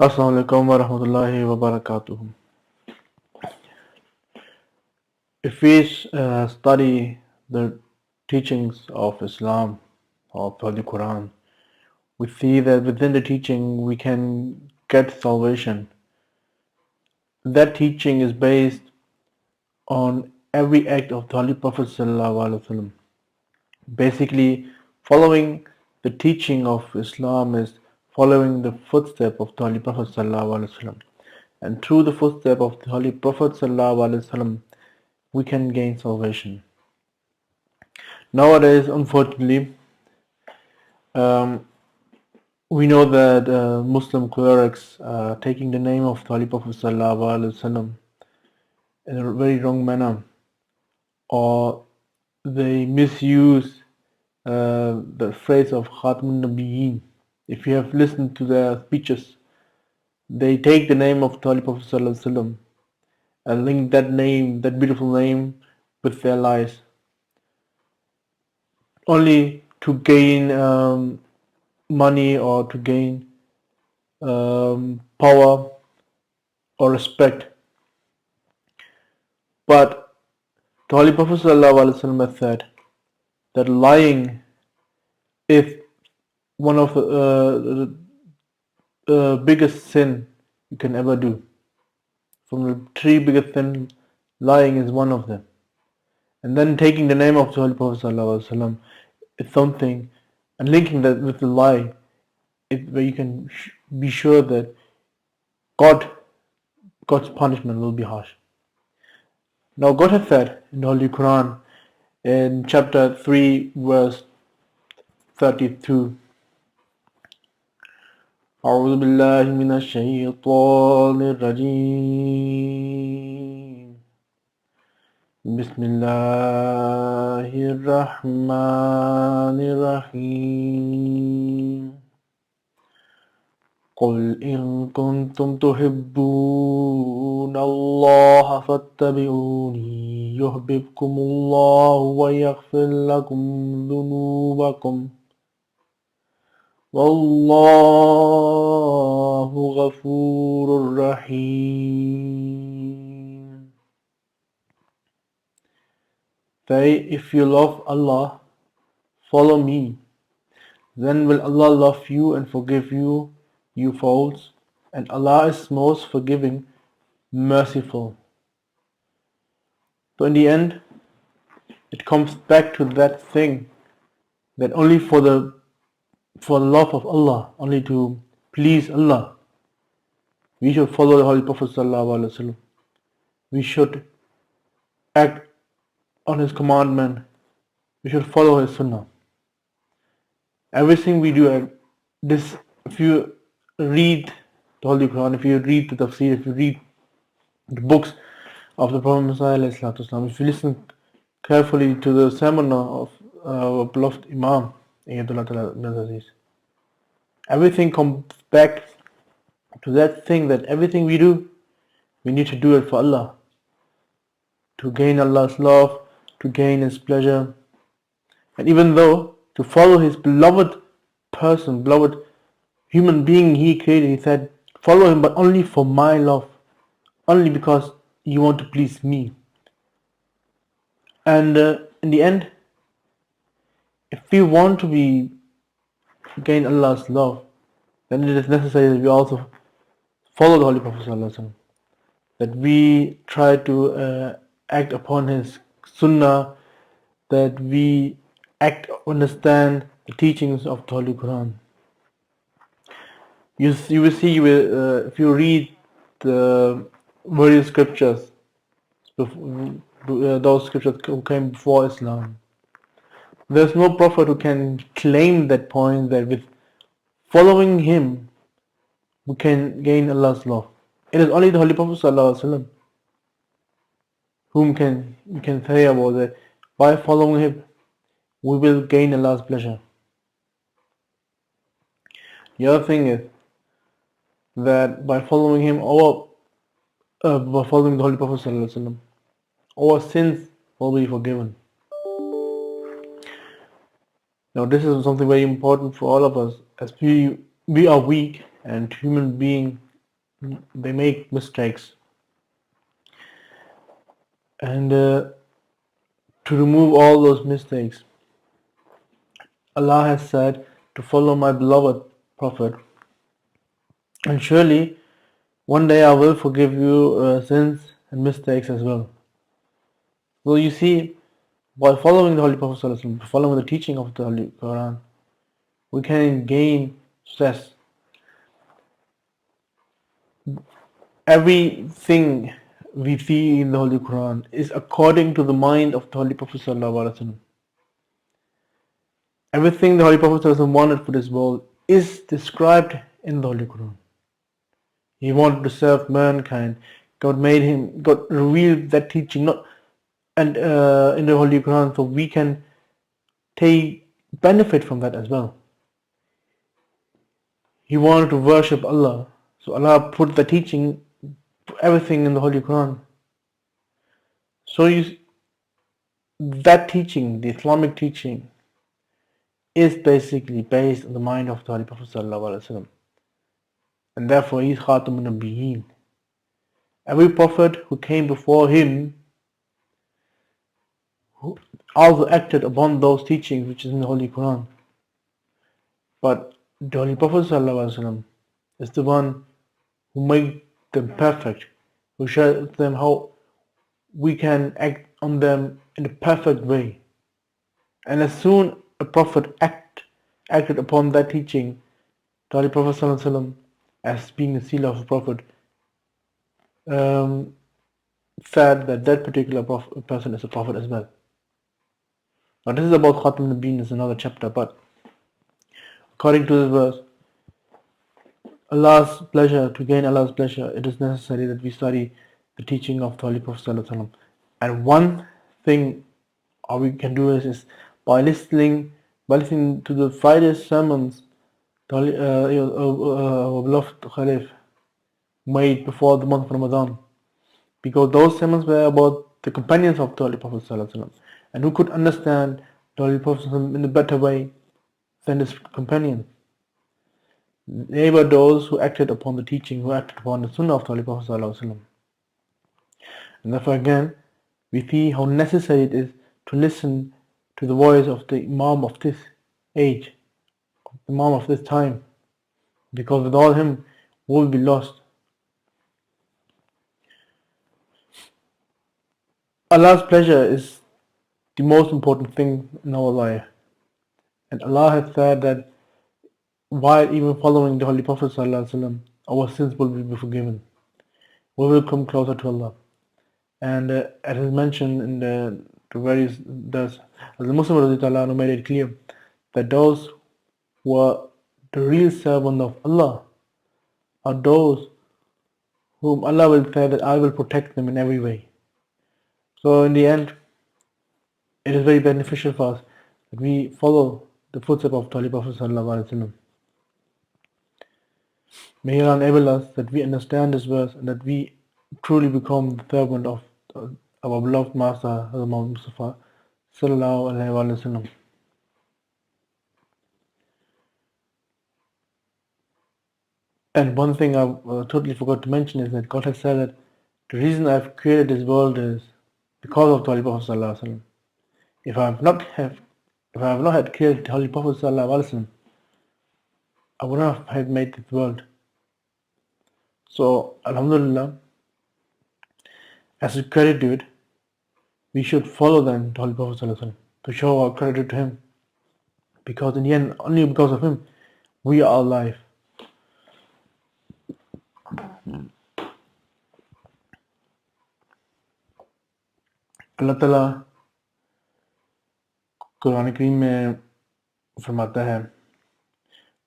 Assalamu alaikum wa rahmatullahi wa barakatuh. If we study the teachings of Islam, of the Holy Quran, we see that within the teaching we can get salvation. That teaching is based on every act of the Holy Prophet Sallallahu Alaihi Wasallam. Basically, following the teaching of Islam is following the footstep of the Holy Prophet Sallallahu Alaihi Wasallam. And through the footstep of the Holy Prophet Sallallahu Alaihi Wasallam, we can gain salvation. Nowadays, unfortunately, um, we know that Muslim clerics are taking the name of the Holy Prophet Sallallahu Alaihi Wasallam in a very wrong manner, or they misuse the phrase of Khatmun Nabiyyin. If you have listened to their speeches, they take the name of the Holy Prophet Sallallahu Alaihi Wasallam and link that name, that beautiful name, with their lies, only to gain money or to gain power or respect. But the Holy Prophet ﷺ has said that lying is one of the biggest sin you can ever do. From the three biggest sins, lying is one of them. And then taking the name of the Holy Prophet ﷺ is something, and linking that with the lie, is where you can be sure that God, God's punishment will be harsh. Now God has said in the Holy Quran in chapter 3 verse 32, أعوذ بالله من الشيطان الرجيم بسم الله الرحمن الرحيم قل إن كنتم تحبون الله فاتبعوني يحببكم الله ويغفر لكم ذنوبكم والله غفور رحيم. Say, if you love Allah, follow me. Then will Allah love you and forgive you your faults, and Allah is most forgiving, merciful. So in the end, it comes back to that thing that only for the love of Allah, only to please Allah, we should follow the Holy Prophet Sallallahu Alaihi Wasallam. We should act on his commandment. We should follow his sunnah. Everything we do, this, if you read the Holy Quran, if you read the tafsir, if you read the books of the Prophet Muhammad Sallallahu, if you listen carefully to the seminar of our beloved Imam, everything comes back to that thing that everything we do, we need to do it for Allah, to gain Allah's love, to gain His pleasure, and even though to follow His beloved person, beloved human being He created, He said, follow Him, but only for my love, only because you want to please me. And in the end, if we want to gain Allah's love, then it is necessary that we also follow the Holy Prophet ﷺ, that we try to act upon his sunnah, that we understand the teachings of the Holy Quran. You will see if you read the various scriptures, those scriptures who came before Islam, there's no prophet who can claim that point that with following him we can gain Allah's love. It is only the Holy Prophet ﷺ whom we can say about that. By following him, we will gain Allah's pleasure. The other thing is that by following him, by following the Holy Prophet ﷺ, our sins will be forgiven. Now, this is something very important for all of us, as we are weak, and human being they make mistakes. And to remove all those mistakes, Allah has said to follow my beloved Prophet, and surely one day I will forgive you sins and mistakes as well. So you see, by following the Holy Prophet ﷺ, following the teaching of the Holy Quran, we can gain success. Everything we see in the Holy Quran is according to the mind of the Holy Prophet ﷺ. Everything the Holy Prophet ﷺ wanted for this world is described in the Holy Quran. He wanted to serve mankind. God revealed that teaching not and in the Holy Quran, so we can take benefit from that as well. He wanted to worship Allah, so Allah put the teaching, everything in the Holy Quran. So that teaching, the Islamic teaching, is basically based on the mind of the Holy Prophet ﷺ. And therefore he is Khatamun Nabiyyin. Every prophet who came before him who also acted upon those teachings which is in the Holy Quran. But the Holy Prophet ﷺ is the one who made them perfect, who showed them how we can act on them in a perfect way. And as soon a prophet acted upon that teaching, the Holy Prophet ﷺ, as being the seal of a prophet, said that that particular person is a prophet as well. Now this is about Khatam Nabiyyin, is another chapter, but according to this verse, Allah's pleasure, to gain Allah's pleasure, it is necessary that we study the teaching of the Holy Prophet ﷺ. And one thing we can do is by listening to the Friday sermons our beloved Khalif made before the month of Ramadan, because those sermons were about the companions of the Holy Prophet ﷺ, and who could understand the Holy Prophet ﷺ in a better way than his companions. They were those who acted upon the teaching, who acted upon the Sunnah of the Holy Prophet ﷺ. And therefore again, we see how necessary it is to listen to the voice of the Imam of this age, the Imam of this time, because without him we will be lost. Allah's pleasure is the most important thing in our life. And Allah has said that while even following the Holy Prophet ﷺ, our sins will be forgiven. We will come closer to Allah. And as is mentioned in the various verses, as the Muslim made it clear that those who are the real servant of Allah are those whom Allah will say that I will protect them in every way. So in the end, it is very beneficial for us that we follow the footsteps of the Holy Prophet ﷺ. May Allah enable us that we understand this verse and that we truly become the servant of our beloved Master, Hazrat Muhammad Mustafa Sallallahu Alaihi Wasallam. And one thing I totally forgot to mention is that God has said that the reason I've created this world is because of the Holy Prophet Sallallahu Alaihi Wasallam. If I have not had created the Holy Prophet Sallallahu Alaihi Wasallam, I would not have made this world. So Alhamdulillah, as a gratitude, we should follow the Holy Prophet Sallallahu Alaihi Wasallam to show our gratitude to him, because in the end, only because of him, we are alive. اللہ تعالیٰ قرآن کریم میں فرماتا ہے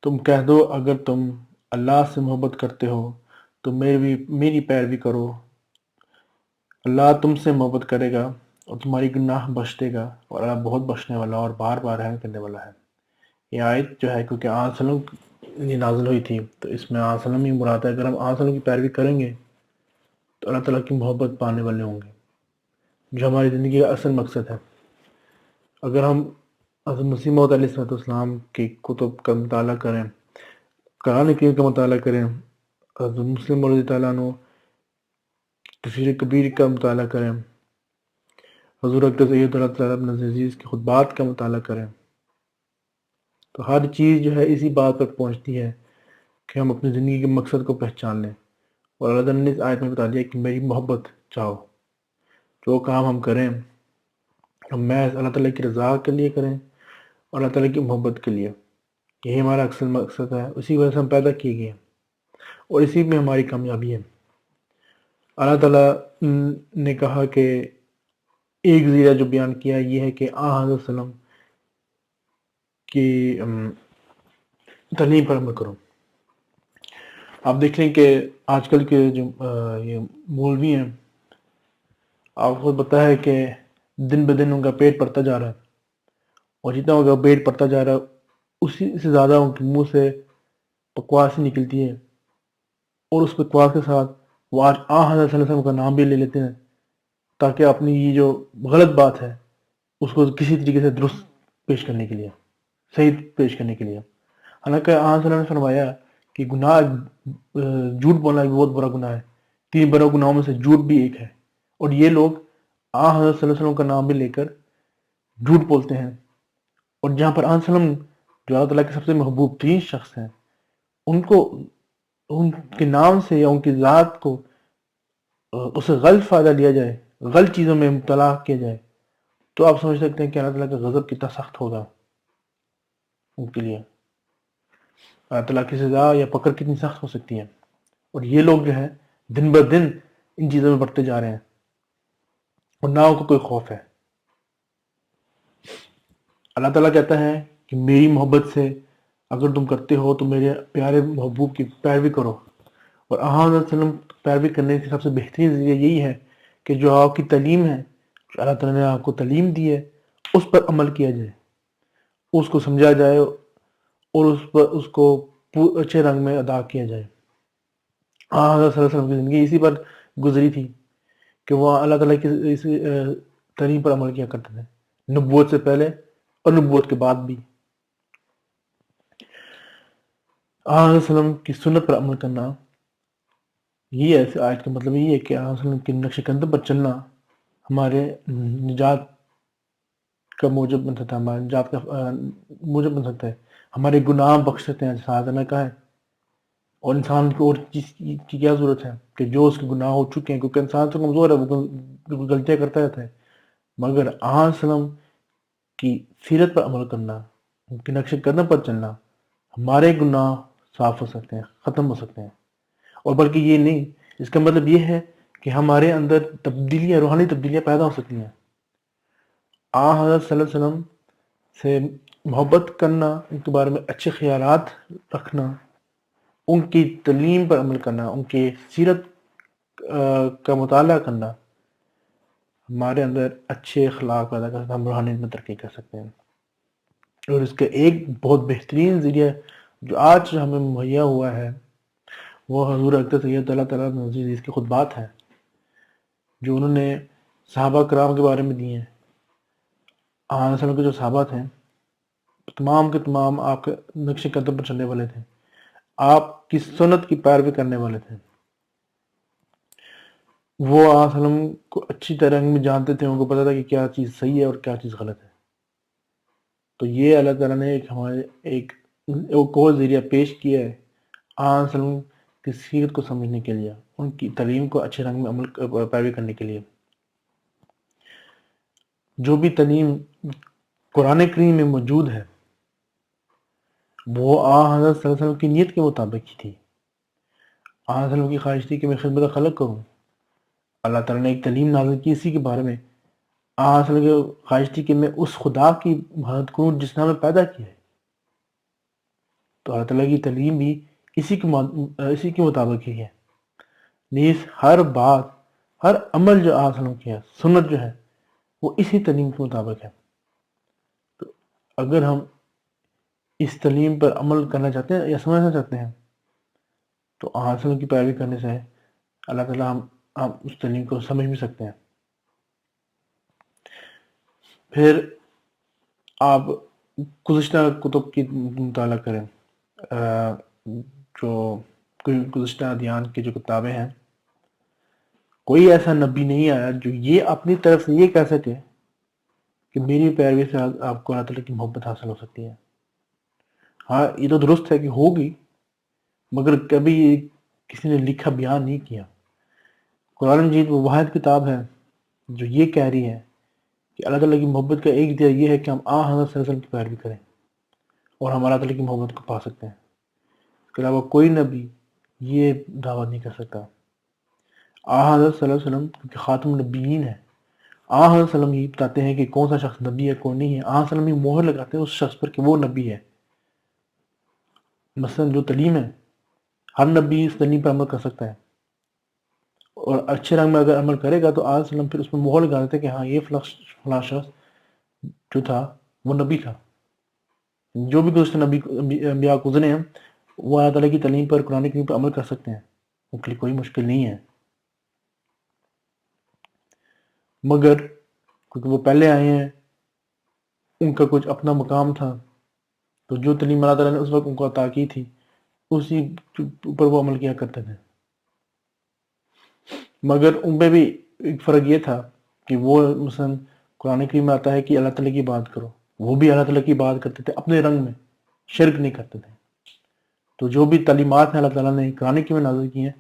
تم کہہ دو اگر تم اللہ سے محبت کرتے ہو تو میری پیروی کرو، اللہ تم سے محبت کرے گا اور تمہاری گناہ بخش دے گا، اور اللہ بہت بخشنے والا اور بار بار رحم کرنے والا ہے۔ یہ آیت جو ہے کیونکہ آن سلم یہ نازل ہوئی تھی تو اس میں آن سلم ہی مراد ہے، اگر ہم آن سلم کی پیروی کریں گے تو اللہ تعالیٰ کی محبت پانے والے ہوں گے، جو ہماری زندگی کا اصل مقصد ہے۔ اگر ہم حضرت مسیح موعود علیہ السلام کی کتب کا مطالعہ کریں، قرآن کریم کا مطالعہ کریں، حضرت مسلم رضی تعالیٰ عنہ تفسیر کبیر کا مطالعہ کریں، حضور اکرم سید اللہ تعالیٰ ابن عزیز کے خطبات کا مطالعہ کریں، تو ہر چیز جو ہے اسی بات پر پہنچتی ہے کہ ہم اپنی زندگی کے مقصد کو پہچان لیں. اور اللہ تعالیٰ نے اس آیت میں بتا دیا کہ میری محبت چاہو، جو کام ہم کریں ہم محض اللہ تعالیٰ کی رضا کے لیے کریں اور اللہ تعالیٰ کی محبت کے لیے. یہی ہمارا اصل مقصد ہے، اسی وجہ سے ہم پیدا کیے گئے ہیں اور اسی میں ہماری کامیابی ہے. اللہ تعالیٰ نے کہا کہ ایک ذریعہ جو بیان کیا یہ ہے کہ حضرت وسلم کی تعلیم پر عمل کرو. آپ دیکھ لیں کہ آج کل کے جو یہ مولوی ہیں، آپ کو پتہ ہے کہ دن بدن ان کا پیٹ بڑھتا جا رہا ہے، اور جتنا ان کا پیٹ بڑھتا جا رہا ہے اسی سے زیادہ ان کے منہ سے بکواس نکلتی ہے، اور اس بکواس کے ساتھ وہ آج حضرت صلی اللہ علیہ وسلم کا نام بھی لے لیتے ہیں تاکہ اپنی یہ جو غلط بات ہے اس کو کسی طریقے سے درست پیش کرنے کے لیے، صحیح پیش کرنے کے لیے. حالانکہ صلی اللہ علیہ وسلم نے فرمایا کہ گناہ جھوٹ بولنا ایک بہت بڑا گناہ ہے، 3 بڑے گناہوں میں سے جھوٹ بھی ایک ہے، اور یہ لوگ حضرت صلی اللہ علیہ وسلم کا نام بھی لے کر جھوٹ بولتے ہیں. اور جہاں پر صلی اللہ علیہ وسلم جو اللہ تعالیٰ کے سب سے محبوب ترین شخص ہیں، ان کو ان کے نام سے یا ان کی ذات کو اسے غلط فائدہ لیا جائے، غلط چیزوں میں مبتلا کیا جائے، تو آپ سمجھ سکتے ہیں کہ اللہ تعالیٰ کا غضب کتنا سخت ہوگا ان کے لیے. اللہ تعالیٰ کی سزا یا پکڑ کتنی سخت ہو سکتی ہے. اور یہ لوگ جو ہیں دن بدن ان چیزوں میں بڑھتے جا رہے ہیں اور نہ ان کو کوئی خوف ہے. اللہ تعالیٰ کہتا ہے کہ میری محبت سے اگر تم کرتے ہو تو میرے پیارے محبوب کی پیروی کرو. اور حضرت صلی اللہ علیہ وسلم پیروی کرنے کی سب سے بہترین ذریعہ یہی ہے کہ جو آپ کی تعلیم ہے، جو اللہ تعالیٰ نے آپ کو تعلیم دی ہے، اس پر عمل کیا جائے، اس کو سمجھا جائے اور اس کو اچھے رنگ میں ادا کیا جائے. حضرت صلی اللہ علیہ وسلم کی زندگی اسی پر گزری تھی کہ وہ اللہ تعالیٰ کی اس تعلیم پر عمل کیا کرتے تھے، نبوت سے پہلے اور نبوت کے بعد بھی. حضرت صلی اللہ علیہ وسلم کی سنت پر عمل کرنا، یہ ایسے آیت کا مطلب یہ ہے کہ حضرت صلی اللہ علیہ وسلم کے نقش قدم پر چلنا ہمارے نجات کا موجب بن سکتا ہے، ہمارے نجات کا موجب بن سکتا ہے، ہمارے گناہ بخش سکتے ہیں جیسا اللہ نے کہا ہے. اور انسان کو اور چیز کی کیا ضرورت ہے کہ جو اس کے گناہ ہو چکے ہیں، کیونکہ انسان سے کمزور ہے، وہ غلطیاں کرتا رہتا ہے. مگر صلی اللہ علیہ وسلم کی سیرت پر عمل کرنا، ان کے نقش قدم پر چلنا، ہمارے گناہ صاف ہو سکتے ہیں، ختم ہو سکتے ہیں. اور بلکہ یہ نہیں، اس کا مطلب یہ ہے کہ ہمارے اندر تبدیلیاں، روحانی تبدیلیاں پیدا ہو سکتی ہیں. حضرت صلی اللہ علیہ وسلم سے محبت کرنا، ان کے بارے میں اچھے خیالات رکھنا، ان کی تعلیم پر عمل کرنا، ان کی سیرت کا مطالعہ کرنا ہمارے اندر اچھے اخلاق پیدا کرتا ہے، ہم روحانیت میں ترقی کر سکتے ہیں. اور اس کا ایک بہت بہترین ذریعہ جو آج ہمیں مہیا ہوا ہے وہ حضور اکرم سید اللہ تعالیٰ ابن عزیز کے خطبات ہیں جو انہوں نے صحابہ کرام کے بارے میں دیے ہیں. صلی وسلم کے جو صحابہ ہیں تمام کے تمام آپ کے نقش قدم پر چلنے والے تھے، آپ کی سنت کی پیروی کرنے والے تھے. وہ صلی اللہ علیہ وسلم کو اچھی طرح میں جانتے تھے، ان کو پتا تھا کہ کیا چیز صحیح ہے اور کیا چیز غلط ہے. تو یہ اللہ تعالیٰ نے ہمارے ایک اور ذریعہ پیش کیا ہے صلی اللہ علیہ وسلم کی سیرت کو سمجھنے کے لیے، ان کی تعلیم کو اچھے رنگ میں عمل پیروی کرنے کے لیے. جو بھی تعلیم قرآن کریم میں موجود ہے وہ حضرت صلی اللہ علیہ وسلم کی نیت کے مطابق ہی تھی. صلی اللہ علیہ وسلم کی خواہش تھی کہ میں خدمت خلق کروں. اللہ تعالیٰ نے ایک تعلیم نازل کی اسی کے بارے میں. صلی اللہ علیہ وسلم کی خواہش تھی کہ میں اس خدا کی مدد کروں جس نے ہمیں پیدا کیا ہے. تو اللہ تعالیٰ کی تعلیم بھی اسی کے مطابق ہی ہے. نیز ہر بات، ہر عمل جو صلی اللہ علیہ وسلم کیا، سنت جو ہے وہ اسی تعلیم کے مطابق ہے. تو اگر ہم اس تعلیم پر عمل کرنا چاہتے ہیں یا سمجھنا چاہتے ہیں تو صلی اللہ علیہ وسلم کی پیروی کرنے سے اللہ تعالیٰ ہم اس تعلیم کو سمجھ بھی سکتے ہیں. پھر آپ گزشتہ کتب کی مطالعہ کریں جو گزشتہ ادیان کی جو کتابیں ہیں، کوئی ایسا نبی نہیں آیا جو یہ اپنی طرف سے یہ کہہ سکے کہ میری پیروی سے آپ کو اللہ تعالیٰ کی محبت حاصل ہو سکتی ہے۔ ہاں یہ تو درست ہے کہ ہوگی، مگر کبھی کسی نے لکھا بیان نہیں کیا۔ قرآن مجید وہ واحد کتاب ہے جو یہ کہہ رہی ہے کہ اللہ تعالیٰ کی محبت کا ایک ذریعہ یہ ہے کہ ہم حضرت صلی اللہ علیہ وسلم کی پیروی کریں اور ہم اللہ تعالیٰ کی محبت کو پا سکتے ہیں۔ اس کے علاوہ کوئی نبی یہ دعویٰ نہیں کر سکتا۔ حضرت صلی اللہ علیہ وسلم کیونکہ خاتم النبیین ہے، حضرت صلی اللہ علیہ وسلم یہ بتاتے ہیں کہ کون سا شخص نبی ہے کون نہیں ہے۔ حضرت صلی اللہ علیہ وسلم یہ مہر لگاتے ہیں اس شخص پر کہ وہ نبی ہے۔ مثلا جو تعلیم ہے، ہر نبی اس تعلیم پر عمل کر سکتا ہے، اور اچھے رنگ میں اگر عمل کرے گا تو حضرت صلی اللہ علیہ وسلم پھر اس میں مہر لگا دیتے ہیں کہ ہاں یہ فلاں شخص جو تھا وہ نبی تھا۔ جو بھی گزشتہ انبیاء گزرے ہیں وہ اللہ تعالیٰ کی تعلیم پر، قرآن کریم پر عمل کر سکتے ہیں، ان کے لیے کوئی مشکل نہیں ہے۔ مگر کیونکہ وہ پہلے آئے ہیں، ان کا کچھ اپنا مقام تھا، تو جو تعلیم اللہ تعالیٰ نے اس وقت ان کو عطا کی تھی اسی اوپر وہ عمل کیا کرتے تھے۔ مگر ان میں بھی ایک فرق یہ تھا کہ وہ مثلا قرآن کریم میں آتا ہے کہ اللہ تعالیٰ کی بات کرو، وہ بھی اللہ تعالیٰ کی بات کرتے تھے اپنے رنگ میں، شرک نہیں کرتے تھے۔ تو جو بھی تعلیمات ہیں اللہ تعالیٰ نے قرآن کریم میں نازل کی ہیں،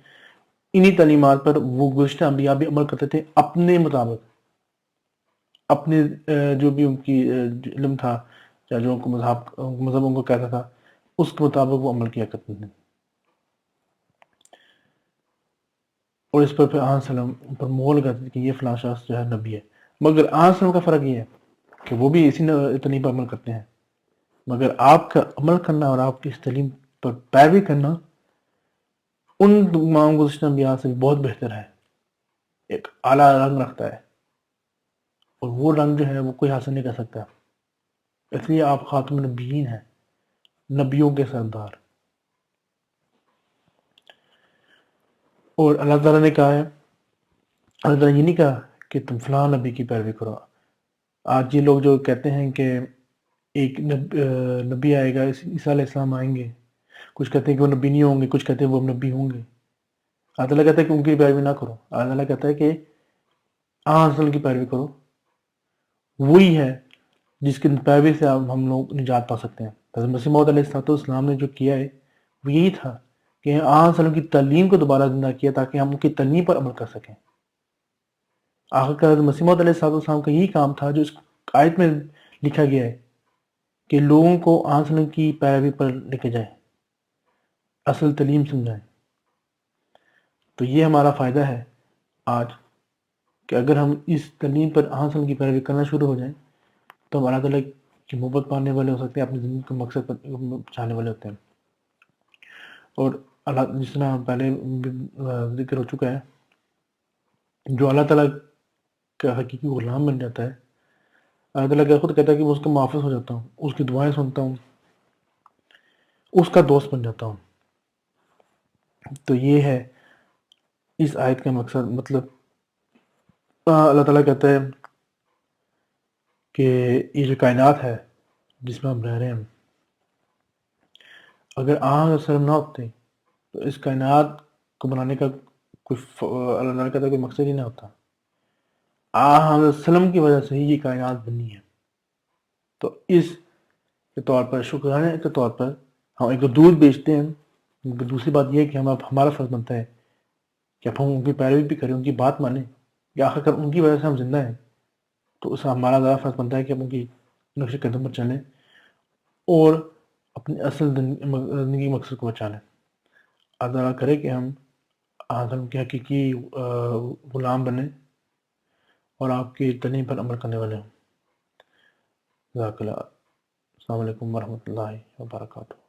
انہی تعلیمات پر وہ گزشتہ انبیاء بھی عمل کرتے تھے اپنے مطابق، اپنے جو بھی ان کی علم تھا یا جو ان کو مذہب ان کو کہتا تھا اس کے مطابق وہ عمل کیا کرتے تھے۔ اور اس پر پھر حضرت صلی اللہ علیہ وسلم پر مہر لگاتے تھے کہ یہ فلاں شخص جو ہے نبی ہے۔ مگر حضرت صلی اللہ علیہ وسلم کا فرق یہ ہے کہ وہ بھی اسی تعلیم پر عمل کرتے ہیں، مگر آپ کا عمل کرنا اور آپ کی اس تعلیم پر پیروی کرنا ان تمام گزشتہ انبیاء سے بہت بہتر ہے، ایک اعلیٰ رنگ رکھتا ہے، اور وہ رنگ جو ہے وہ کوئی حاصل نہیں کر سکتا۔ اس لیے آپ خاتم النبیین ہیں، نبیوں کے سردار۔ اور اللہ تعالیٰ نے کہا ہے، اللہ تعالیٰ یہ نہیں کہا کہ تم فلاں نبی کی پیروی کرو۔ آج یہ لوگ جو کہتے ہیں کہ ایک نبی آئے گا، عیسیٰ علیہ السلام آئیں گے، کچھ کہتے ہیں کہ وہ نبی نہیں ہوں گے، کچھ کہتے ہیں وہ نبی ہوں گے۔ اللہ تعالیٰ کہتا ہے کہ ان کی پیروی نہ کرو۔ اللہ تعالیٰ کہتا ہے کہ حضرت کی پیروی کرو، وہی ہے جس کی پیروی سے ہم لوگ نجات پا سکتے ہیں۔ حضرت مسیح موعود علیہ السلام نے جو کیا ہے وہ یہی تھا کہ حضرت کی تعلیم کو دوبارہ زندہ کیا تاکہ ہم ان کی تعلیم پر عمل کر سکیں۔ آخر کار حضرت مسیح موعود علیہ السلام کا یہی کام تھا جو اس آیت میں لکھا گیا ہے کہ لوگوں کو حضرت کی پیروی پر لے کے جائیں، اصل تعلیم سمجھائیں۔ تو یہ ہمارا فائدہ ہے آج کہ اگر ہم اس تعلیم پر حضرت کی پیروی کرنا شروع ہو جائیں تو ہم اللہ تعالیٰ کی محبت پانے والے ہو سکتے ہیں، اپنی زندگی کے مقصد پر پہنچانے والے ہوتے ہیں۔ اور اللہ جس طرح پہلے ذکر ہو چکا ہے، جو اللہ تعالیٰ کا حقیقی غلام بن جاتا ہے، اللہ تعالیٰ کا خود کہتا ہے کہ میں اس کا محافظ ہو جاتا ہوں، اس کی دعائیں سنتا ہوں، اس کا دوست بن جاتا ہوں۔ تو یہ ہے اس آیت کا مقصد، مطلب اللہ تعالیٰ کہتا ہے کہ یہ جو کائنات ہے جس میں ہم رہ رہے ہیں، اگر حضرت نہ ہوتے تو اس کائنات کو بنانے کا کوئی اللہ تعالیٰ کہتا ہے کوئی مقصد ہی نہ ہوتا۔ حضرت وسلم کی وجہ سے ہی یہ کائنات بنی ہے۔ تو اس کے طور پر، شکرانے کے طور پر ہم ایک تو دودھ بیچتے ہیں، دوسری بات یہ ہے کہ ہمارا فرض بنتا ہے کہ اب ہم ان کی پیروی بھی کریں، ان کی بات مانیں، کہ آخر کر ان کی وجہ سے ہم زندہ ہیں، تو اس ہمارا زیادہ فرض بنتا ہے کہ ہم ان کی نقش قدم پر چلیں اور اپنی اصل زندگی مقصد کو بچا لیں۔ اللہ تعالیٰ کرے کہ ہم حضرت کے حقیقی غلام بنیں اور آپ کی تعلیم پر عمل کرنے والے ہوں۔ جزاک اللہ۔ السلام علیکم ورحمۃ اللہ وبرکاتہ۔